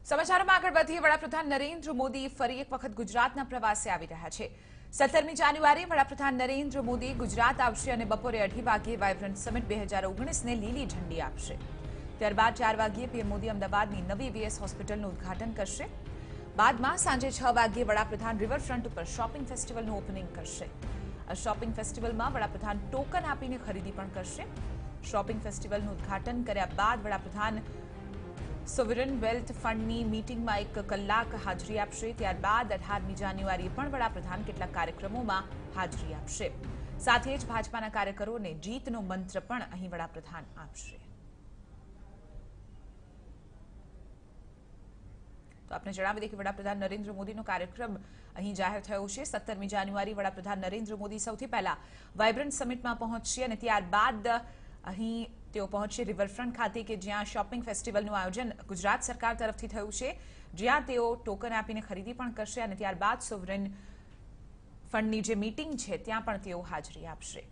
સમાચારોમાં આગળ વધીએ વડાપ્રધાન નરેન્દ્ર મોદી ફરી એક વખત ગુજરાતના પ્રવાસે આવી રહ્યા છે। 17મી જાન્યુઆરીએ વડાપ્રધાન નરેન્દ્ર મોદી ગુજરાત આવશે અને બપોરે 2:30 વાગ્યે વાઇબ્રન્ટ સમિટ 2019ને લીલી ઝંડી આપશે। ત્યારબાદ 4 વાગ્યે પીએમ મોદી અમદાવાદની નવી વીએસ હોસ્પિટલનું ઉદ્ઘાટન કરશે। બાદમાં સાંજે 6 વાગ્યે વડાપ્રધાન રિવરફ્રન્ટ ઉપર શોપિંગ ફેસ્ટિવલનું ઓપનિંગ કરશે। આ શોપિંગ ફેસ્ટિવલમાં વડાપ્રધાન ટોકન આપીને ખરીદી પણ કરશે। શોપિંગ ફેસ્ટિવલનું ઉદ્ઘાટન કર્યા બાદ વડાપ્રધાન સોવરન વેલ્થ ફંડની મીટિંગમાં 1 કલાક હાજરી આપશે। ત્યારબાદ 18મી જાન્યુઆરીએ પણ વડાપ્રધાન કેટલાક કાર્યક્રમોમાં હાજરી આપશે। સાથે જ ભાજપાના કાર્યકરોને જીતનો મંત્ર પણ અહીં વડાપ્રધાન આપશે। તો આપને જણાવી દઈએ કે વડાપ્રધાન નરેન્દ્ર મોદીનો કાર્યક્રમ અહીં જાહેર થયો છે। 17મી જાન્યુઆરી વડાપ્રધાન નરેન્દ્ર મોદી સૌથી પહેલા વાઇબ્રન્ટ સમિટમાં પહોંચશે અને ત્યારબાદ અહીં તેઓ પહોંચશે રિવરફ્રન્ટ ખાતે કે જ્યાં શોપિંગ ફેસ્ટિવલનું આયોજન ગુજરાત સરકાર તરફથી થયું છે, જ્યાં તેઓ ટોકન આપીને ખરીદી પણ કરશે અને ત્યારબાદ સોવરેન ફંડની જે મીટિંગ છે ત્યાં પણ તેઓ હાજરી આપશે।